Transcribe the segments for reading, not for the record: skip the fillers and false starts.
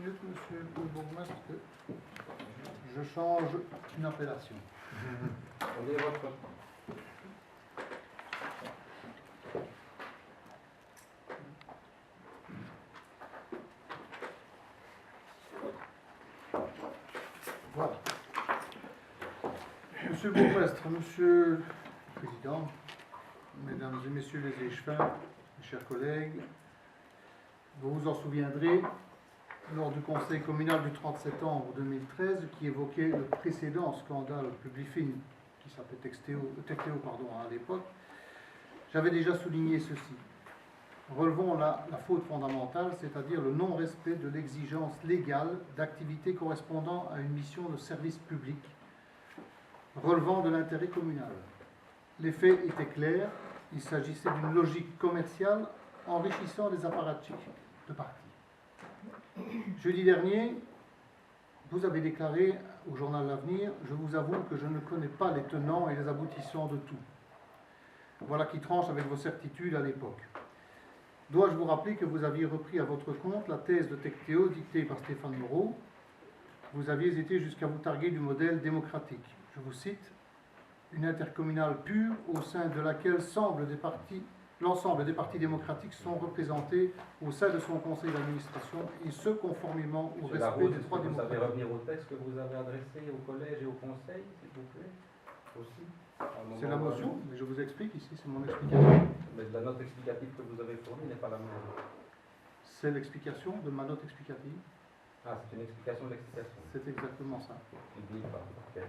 minute, monsieur le bourgmestre, que je change une appellation. On est votre. Voilà. Monsieur le bourgmestre, monsieur le président, mesdames et messieurs les échevins, mes chers collègues, vous vous en souviendrez, lors du conseil communal du 30 septembre 2013, qui évoquait le précédent scandale Publifin, qui s'appelait Texteo à l'époque, j'avais déjà souligné ceci. Relevons la faute fondamentale, c'est-à-dire le non-respect de l'exigence légale d'activité correspondant à une mission de service public, relevant de l'intérêt communal. Les faits étaient clairs, il s'agissait d'une logique commerciale enrichissant les apparatchiks de parti. Jeudi dernier, vous avez déclaré au journal L'Avenir « Je vous avoue que je ne connais pas les tenants et les aboutissants de tout ». Voilà qui tranche avec vos certitudes à l'époque. Dois-je vous rappeler que vous aviez repris à votre compte la thèse de Texteo dictée par Stéphane Moreau. Vous aviez été jusqu'à vous targuer du modèle démocratique. Je vous cite, « Une intercommunale pure au sein de laquelle l'ensemble des partis démocratiques sont représentés au sein de son conseil d'administration et ce conformément au respect des droits démocratiques. » Vous savez revenir au texte que vous avez adressé au collège et au conseil, s'il vous plaît, aussi. C'est la motion, mais je vous explique ici, c'est mon explication. Mais la note explicative que vous avez fournie n'est pas la même. C'est l'explication de ma note explicative. Ah, c'est une explication de l'explication. C'est exactement ça. Je ne dis pas. Ok.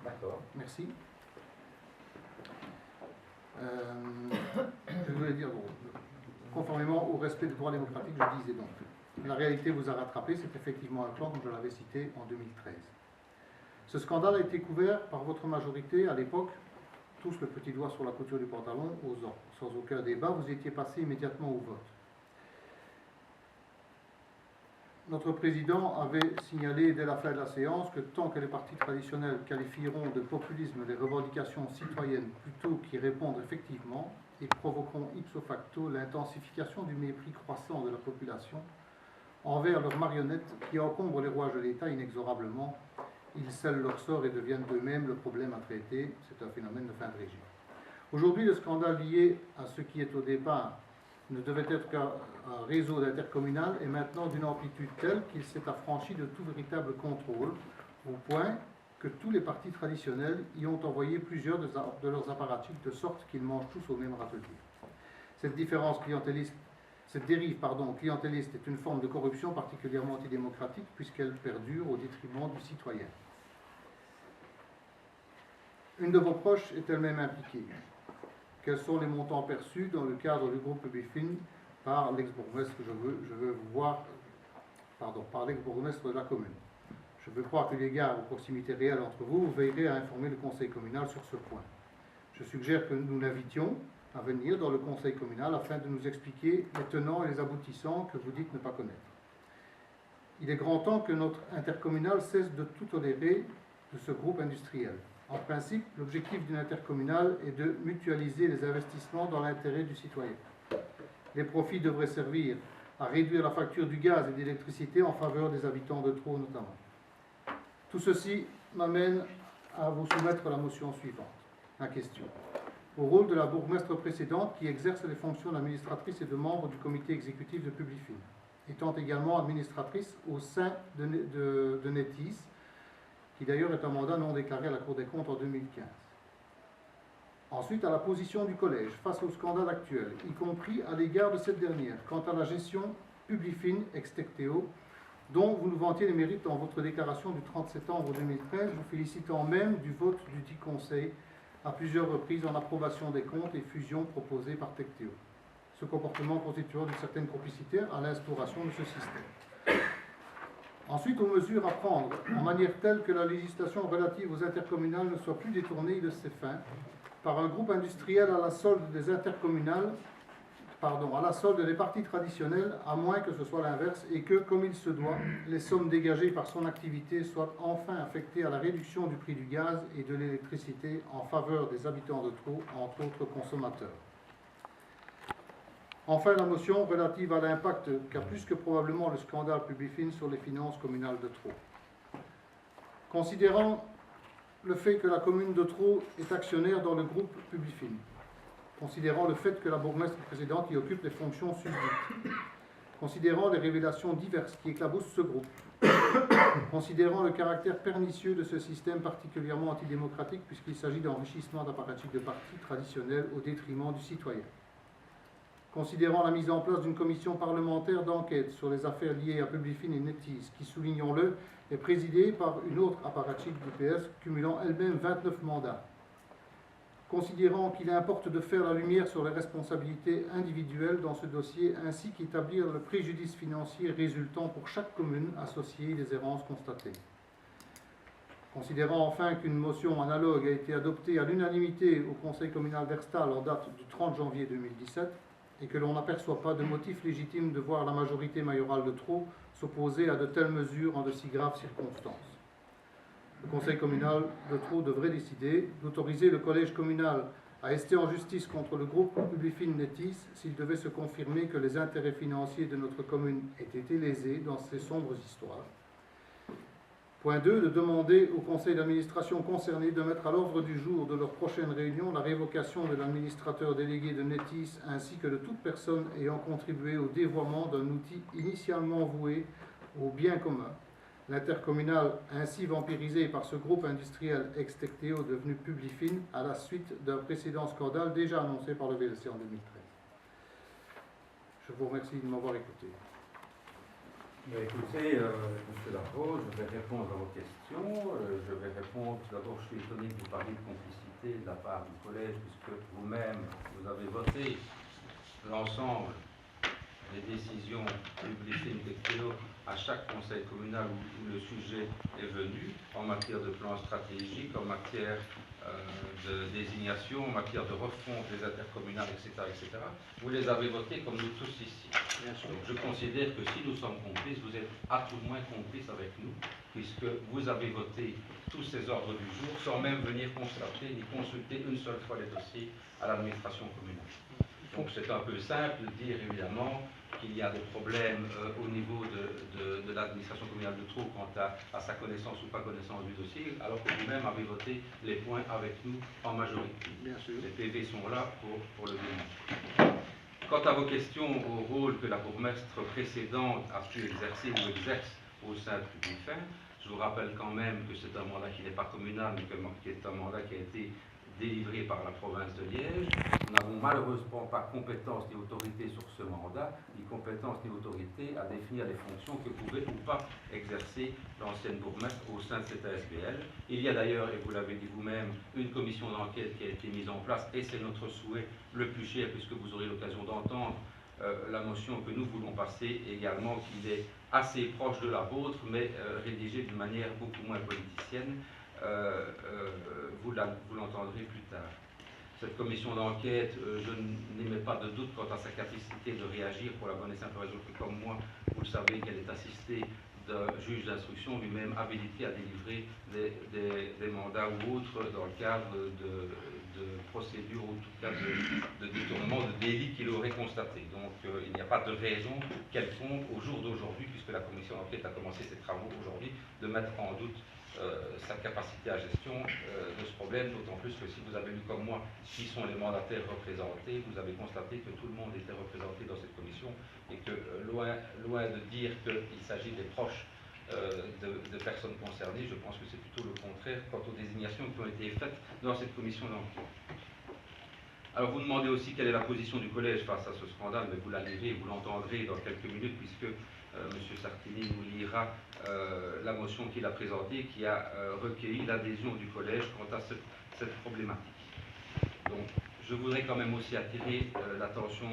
D'accord. Merci. Je voulais dire, bon, conformément au respect des droits démocratiques, je disais donc. La réalité vous a rattrapé, c'est effectivement un plan, comme je l'avais cité en 2013. Ce scandale a été couvert par votre majorité à l'époque, tous le petit doigt sur la couture du pantalon, aux ordres. Sans aucun débat, vous étiez passé immédiatement au vote. Notre président avait signalé dès la fin de la séance que tant que les partis traditionnels qualifieront de populisme les revendications citoyennes plutôt qu'y répondre effectivement et provoqueront ipso facto l'intensification du mépris croissant de la population envers leurs marionnettes qui encombrent les rouages de l'État inexorablement, ils scellent leur sort et deviennent d'eux-mêmes le problème à traiter. C'est un phénomène de fin de régime. Aujourd'hui, le scandale lié à ce qui est au départ ne devait être qu'un réseau d'intercommunal est maintenant d'une amplitude telle qu'il s'est affranchi de tout véritable contrôle, au point que tous les partis traditionnels y ont envoyé plusieurs de leurs apparatchiks de sorte qu'ils mangent tous au même râtelier. Cette dérive clientéliste est une forme de corruption particulièrement antidémocratique puisqu'elle perdure au détriment du citoyen. Une de vos proches est elle-même impliquée. Quels sont les montants perçus dans le cadre du groupe Publifin par l'ex-bourgmestre par l'ex-bourgmestre de la commune. Je veux croire que l'égard aux proximités réelles entre vous, vous veillerez à informer le conseil communal sur ce point. Je suggère que nous l'invitions à venir dans le conseil communal afin de nous expliquer les tenants et les aboutissants que vous dites ne pas connaître. Il est grand temps que notre intercommunal cesse de tout tolérer de ce groupe industriel. En principe, l'objectif d'une intercommunale est de mutualiser les investissements dans l'intérêt du citoyen. Les profits devraient servir à réduire la facture du gaz et de l'électricité en faveur des habitants de Traux notamment. Tout ceci m'amène à vous soumettre la motion suivante. La question. Au rôle de la bourgmestre précédente qui exerce les fonctions d'administratrice et de membre du comité exécutif de Publifin, étant également administratrice au sein de Netis, qui d'ailleurs est un mandat non déclaré à la Cour des comptes en 2015. Ensuite, à la position du collège face au scandale actuel, y compris à l'égard de cette dernière, quant à la gestion Publifin ex Texteo, dont vous nous vantiez les mérites dans votre déclaration du 30 septembre 2013, vous félicitant même du vote du dit conseil à plusieurs reprises en approbation des comptes et fusions proposées par Texteo. Ce comportement constituant une certaine complicité à l'instauration de ce système. Ensuite, aux mesures à prendre, en manière telle que la législation relative aux intercommunales ne soit plus détournée de ses fins par un groupe industriel à la solde des à la solde des partis traditionnels, à moins que ce soit l'inverse, et que, comme il se doit, les sommes dégagées par son activité soient enfin affectées à la réduction du prix du gaz et de l'électricité en faveur des habitants de Traux, entre autres consommateurs. Enfin, la motion relative à l'impact qu'a plus que probablement le scandale Publifin sur les finances communales de Traux. Considérant le fait que la commune de Traux est actionnaire dans le groupe Publifin, considérant le fait que la bourgmestre précédente y occupe les fonctions susdites, considérant les révélations diverses qui éclaboussent ce groupe, considérant le caractère pernicieux de ce système particulièrement antidémocratique puisqu'il s'agit d'enrichissement d'apparatchiks de partis traditionnels au détriment du citoyen, considérant la mise en place d'une commission parlementaire d'enquête sur les affaires liées à Publifin et Netis, qui, soulignons-le, est présidée par une autre apparatchik du PS, cumulant elle-même 29 mandats, considérant qu'il importe de faire la lumière sur les responsabilités individuelles dans ce dossier, ainsi qu'établir le préjudice financier résultant pour chaque commune associée des errances constatées. Considérant enfin qu'une motion analogue a été adoptée à l'unanimité au Conseil communal d'Herstal en date du 30 janvier 2017, et que l'on n'aperçoit pas de motif légitime de voir la majorité mayorale de Traux s'opposer à de telles mesures en de si graves circonstances. Le Conseil communal de Traux devrait décider d'autoriser le collège communal à rester en justice contre le groupe Publifin Netis s'il devait se confirmer que les intérêts financiers de notre commune aient été lésés dans ces sombres histoires. Point 2, de demander au conseil d'administration concerné de mettre à l'ordre du jour de leur prochaine réunion la révocation de l'administrateur délégué de Netis ainsi que de toute personne ayant contribué au dévoiement d'un outil initialement voué au bien commun. L'intercommunal ainsi vampirisé par ce groupe industriel ex-Tectéo devenu Publifin à la suite d'un précédent scandale déjà annoncé par le VLC en 2013. Je vous remercie de m'avoir écouté. Écoutez, M. Larose, je vais répondre à vos questions. Je vais répondre, tout d'abord, je suis étonné que vous parliez de complicité de la part du collège, puisque vous-même, vous avez voté l'ensemble des décisions Publifin Tectéo à chaque conseil communal où le sujet est venu, en matière de plan stratégique, en matière de désignation, en matière de refonte des intercommunales, etc., etc. Vous les avez votés comme nous tous ici. Donc je considère que si nous sommes complices, vous êtes à tout le moins complices avec nous, puisque vous avez voté tous ces ordres du jour sans même venir constater ni consulter une seule fois les dossiers à l'administration communale. Donc c'est un peu simple de dire évidemment qu'il y a des problèmes au niveau de l'administration communale de Traux quant à sa connaissance ou pas connaissance du dossier, alors que vous-même avez voté les points avec nous en majorité. Bien sûr. Les PV sont là pour le démontrer. Quant à vos questions au rôle que la bourgmestre précédente a pu exercer ou exerce au sein de Publifin, je vous rappelle quand même que c'est un mandat qui n'est pas communal, mais qui est un mandat qui a été délivré par la province de Liège. Nous n'avons malheureusement pas compétence ni autorité sur ce mandat, ni compétence ni autorité à définir les fonctions que pouvait ou pas exercer l'ancienne bourgmestre au sein de cette ASBL. Il y a d'ailleurs, et vous l'avez dit vous-même, une commission d'enquête qui a été mise en place, et c'est notre souhait le plus cher, puisque vous aurez l'occasion d'entendre la motion que nous voulons passer également, qui est assez proche de la vôtre, mais rédigée d'une manière beaucoup moins politicienne. Vous l'entendrez plus tard. Cette commission d'enquête, je n'émets pas de doute quant à sa capacité de réagir pour la bonne et simple raison que, comme moi, vous le savez, qu'elle est assistée d'un juge d'instruction lui-même habilité à délivrer des mandats ou autres dans le cadre de procédures ou en tout cas de détournement de délits qu'il aurait constaté. Donc il n'y a pas de raison quelconque au jour d'aujourd'hui, puisque la commission d'enquête a commencé ses travaux aujourd'hui, de mettre en doute sa capacité à gestion de ce problème, d'autant plus que si vous avez lu comme moi qui sont les mandataires représentés, vous avez constaté que tout le monde était représenté dans cette commission et que loin de dire qu'il s'agit des proches de personnes concernées, je pense que c'est plutôt le contraire quant aux désignations qui ont été faites dans cette commission d'enquête. Alors vous demandez aussi quelle est la position du collège face à ce scandale, mais vous la lirez, vous l'entendrez dans quelques minutes, puisque M. Sartini nous lira la motion qu'il a présentée, qui a recueilli l'adhésion du collège quant à cette problématique. Donc je voudrais quand même aussi attirer l'attention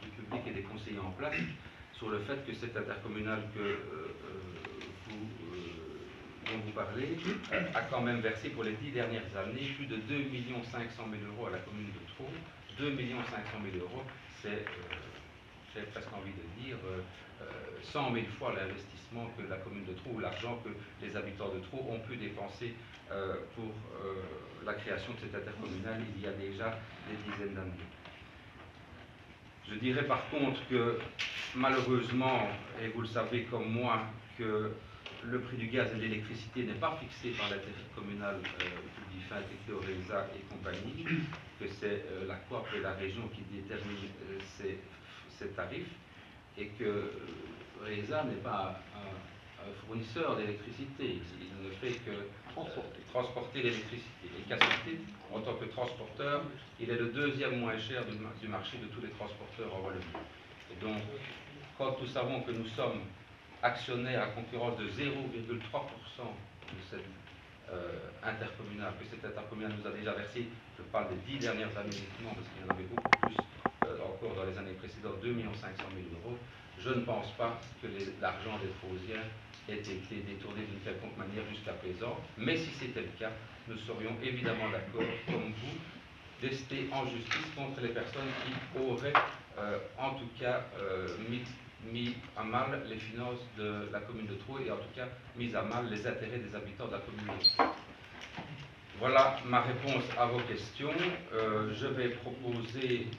du public et des conseillers en place sur le fait que cette intercommunale dont vous parlez a quand même versé pour les 10 dernières années plus de 2 500 000 € à la commune de Traux. 2 500 000 €, c'est, j'ai presque envie de dire, 100 000 fois l'investissement que la commune de Traux, ou l'argent que les habitants de Traux ont pu dépenser pour la création de cette intercommunale il y a déjà des dizaines d'années. Je dirais par contre que malheureusement, et vous le savez comme moi, que le prix du gaz et de l'électricité n'est pas fixé par l'intérêt communal Publifin, Tectoresa et compagnie, que c'est la COAP et la région qui déterminent ces tarifs, et que RESA n'est pas un fournisseur d'électricité, il ne fait que transporter l'électricité. Et Cassette, en tant que transporteur, il est le deuxième moins cher du marché de tous les transporteurs en Wallonie. Et donc, quand nous savons que nous sommes actionnaires à concurrence de 0,3% de cette intercommunale, que cette intercommunale nous a déjà versé, je parle des 10 dernières années uniquement, parce qu'il y en avait beaucoup plus encore dans les années précédentes, 2 500 000 €, je ne pense pas que l'argent des Frausiens ait été détourné d'une quelconque manière jusqu'à présent, mais si c'était le cas, nous serions évidemment d'accord, comme vous, d'ester en justice contre les personnes qui auraient en tout cas mis à mal les finances de la commune de Trou et en tout cas mis à mal les intérêts des habitants de la commune de Trou. Voilà ma réponse à vos questions. Je vais proposer...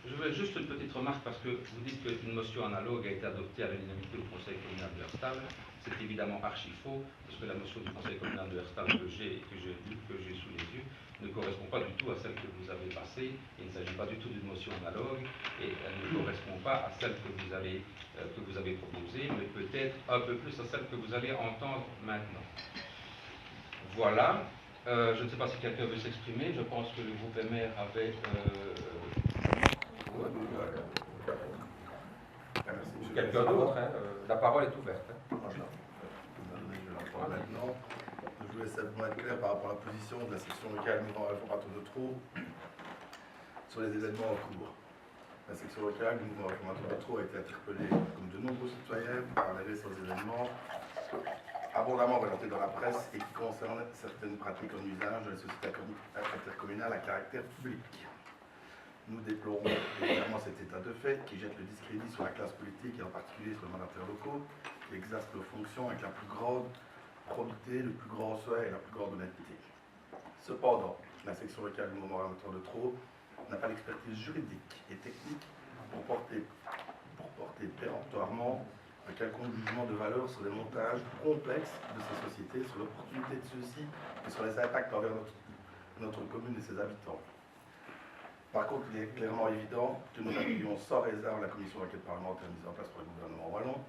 je vais juste une petite remarque parce que vous dites qu'une motion analogue a été adoptée à l'unanimité au Conseil communal de Herstal. C'est évidemment archi faux, parce que la motion du Conseil communal de Herstal que j'ai sous les yeux ne correspond pas du tout à celle que vous avez passée. Il ne s'agit pas du tout d'une motion analogue et elle ne correspond pas à celle que vous avez proposée, mais peut-être un peu plus à celle que vous allez entendre maintenant. Voilà. Je ne sais pas si quelqu'un veut s'exprimer. Je pense que le groupe MR avait... quelqu'un d'autre. La parole est ouverte. Maintenant, je voulais simplement être clair par rapport à la position de la section locale mouvement réformateur de Trou sur les événements en cours. La section locale du mouvement réformateur de Trou a été interpellée, comme de nombreux citoyens, par les récents événements abondamment relatés dans la presse et qui concernent certaines pratiques en usage de la société intercommunale à caractère public. Nous déplorons évidemment cet état de fait qui jette le discrédit sur la classe politique et en particulier sur les mandataires locaux qui exercent leurs fonctions avec la plus grande probité, le plus grand souhait et la plus grande honnêteté. Cependant, la section locale du mouvement réformateur de Trou n'a pas l'expertise juridique et technique pour porter péremptoirement un quelconque jugement de valeur sur les montages complexes de ces sociétés, sur l'opportunité de ceux-ci et sur les impacts envers notre commune et ses habitants. Par contre, il est clairement évident que nous appuyons sans réserve la commission d'enquête parlementaire mise en place par le gouvernement wallon,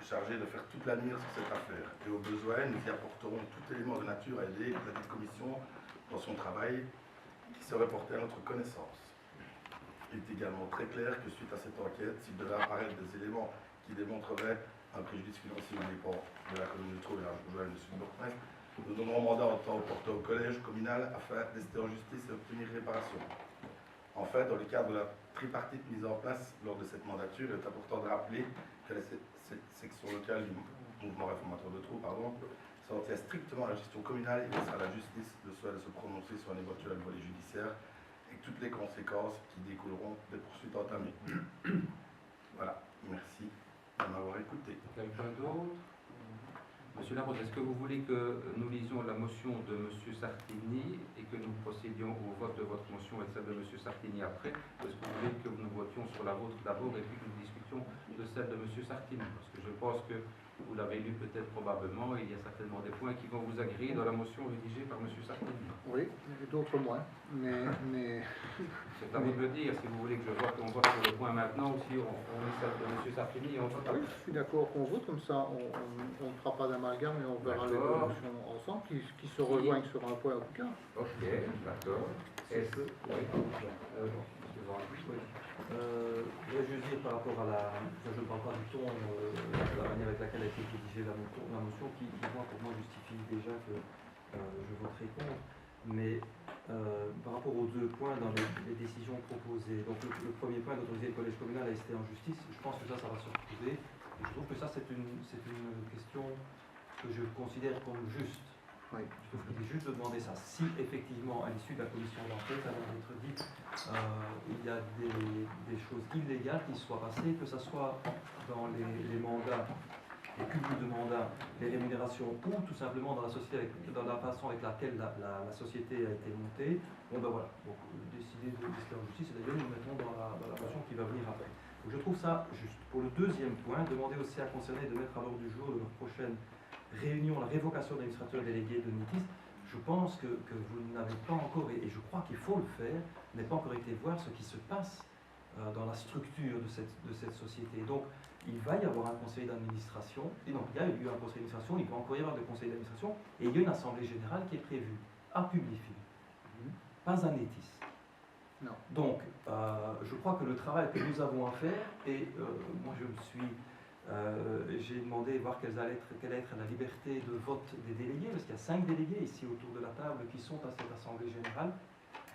chargée de faire toute la lumière sur cette affaire. Et au besoin, nous y apporterons tout élément de nature à aider la commission dans son travail qui serait porté à notre connaissance. Il est également très clair que suite à cette enquête, s'il devait apparaître des éléments qui démontreraient un préjudice financier au dépens de la commune de Trou et de la commune de Sud-Bourg-Prince, nous donnerons mandat en temps opportun au collège communal afin d'ester en justice et obtenir réparation. Enfin, dans le cadre de la tripartite mise en place lors de cette mandature, il est important de rappeler que la section locale du mouvement réformateur de Trou s'en tient strictement à la gestion communale et laissera à la justice le soin de se prononcer sur un éventuel volet judiciaire et toutes les conséquences qui découleront des poursuites entamées. Voilà, merci de m'avoir écouté. Quelqu'un d'autre? Monsieur Laroche, est-ce que vous voulez que nous lisions la motion de M. Sartini et que nous procédions au vote de votre motion et de celle de M. Sartini après? Ou est-ce que vous voulez que nous votions sur la vôtre d'abord et puis que nous discutions de celle de M. Sartini? Parce que je pense que vous l'avez lu peut-être probablement et il y a certainement des points qui vont vous agréer dans la motion rédigée par M. Sartini. Oui, et d'autres moins. Mais... C'est à vous de le dire, si vous voulez que on vote sur le point maintenant ou si on met celle de M. Sartini et on vote après. Oui, je suis d'accord qu'on vote, comme ça on ne fera pas d'amalgame et on verra les motions ensemble qui se rejoignent sur un point en tout cas. Ok, d'accord. Est-ce que... Oui. Je voudrais juste dire par rapport à la... je ne parle pas du ton, de la manière avec laquelle a été rédigée la motion qui moi, pour moi, justifie déjà que je voterai contre. Mais par rapport aux deux points dans les décisions proposées, donc le premier point d'autoriser le collège communal à rester en justice, je pense que ça va se retrouver. Et je trouve que ça, c'est une question que je considère comme juste. Oui. Je trouve qu'il est juste de demander ça. Si effectivement, à l'issue de la commission d'enquête, ça va être dit, il y a des choses illégales qui soient passées, que ce soit dans les mandats les cumuls de mandats, les rémunérations, ou tout simplement dans la façon avec laquelle la société a été montée, bon ben voilà, donc décider de décider en justice, et d'ailleurs nous le mettons dans la motion qui va venir après. Donc je trouve ça juste. Pour le deuxième point, demander aussi à concernés de mettre à l'ordre du jour de leur prochaine réunion la révocation d'administrateurs délégués de NITIS. Je pense que vous n'avez pas encore, et je crois qu'il faut le faire, n'avez pas encore été voir ce qui se passe dans la structure de cette société. Donc, il va y avoir un conseil d'administration, et donc il y a eu un conseil d'administration, il va encore y avoir des conseils d'administration, et il y a une assemblée générale qui est prévue à Publifil, pas à NITIS. Non. Donc, je crois que le travail que nous avons à faire, et moi j'ai demandé voir quelle allait être la liberté de vote des délégués, parce qu'il y a 5 délégués ici autour de la table qui sont à cette assemblée générale.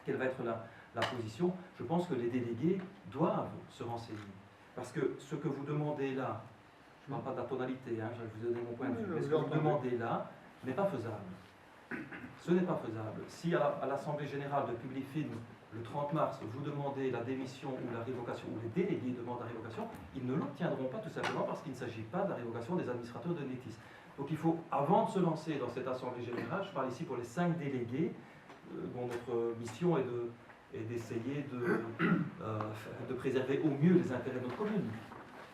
Quelle va être la position? Je pense que les délégués doivent se renseigner. Parce que ce que vous demandez là, je ne parle pas de la tonalité, hein, je vais vous donner mon point de vue, mais ce que vous demandez là n'est pas faisable. Ce n'est pas faisable. Si à l'Assemblée générale de Publifil, le 30 mars, vous demandez la démission ou la révocation, ou les délégués demandent la révocation, ils ne l'obtiendront pas tout simplement parce qu'il ne s'agit pas de la révocation des administrateurs de NITIS. Donc il faut, avant de se lancer dans cette Assemblée générale, je parle ici pour les 5 délégués, dont notre mission est d'essayer de préserver au mieux les intérêts de notre commune.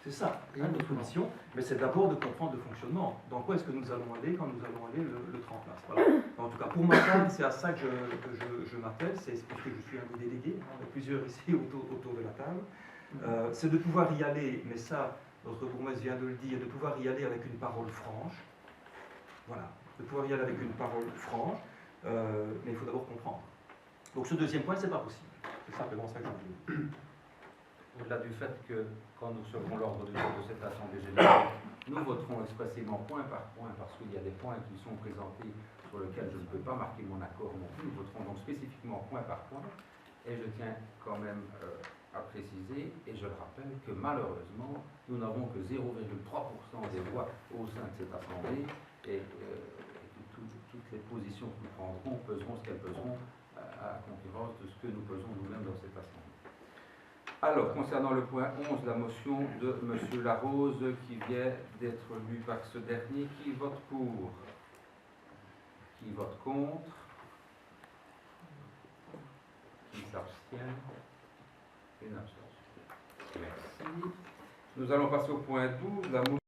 C'est ça, hein, notre mission, mais c'est d'abord de comprendre le fonctionnement. Dans quoi est-ce que nous allons aller quand nous allons aller le 30 mars. Voilà. En tout cas, pour ma part, c'est à ça que je m'appelle, c'est parce que je suis un des délégués, on est plusieurs ici autour de la table. C'est de pouvoir y aller, mais ça, notre bourgmestre vient de le dire, de pouvoir y aller avec une parole franche. Voilà, de pouvoir y aller avec une parole franche, mais il faut d'abord comprendre. Donc ce deuxième point, c'est pas possible. C'est simplement ça que je veux dire. Au-delà du fait que, quand nous recevrons l'ordre du jour de cette Assemblée générale, nous voterons expressément point par point, parce qu'il y a des points qui sont présentés sur lesquels je ne peux pas marquer mon accord non plus. Nous voterons donc spécifiquement point par point. Et je tiens quand même à préciser, et je le rappelle, que malheureusement, nous n'avons que 0,3% des voix au sein de cette Assemblée, et toutes les positions que nous prendrons peseront ce qu'elles peseront à la concurrence de ce que nous pesons nous-mêmes dans cette Assemblée. Alors, concernant le point 11, la motion de M. Larose qui vient d'être lue par ce dernier, qui vote pour? Qui vote contre? Qui s'abstient? Une abstention. Merci. Nous allons passer au point 12, la motion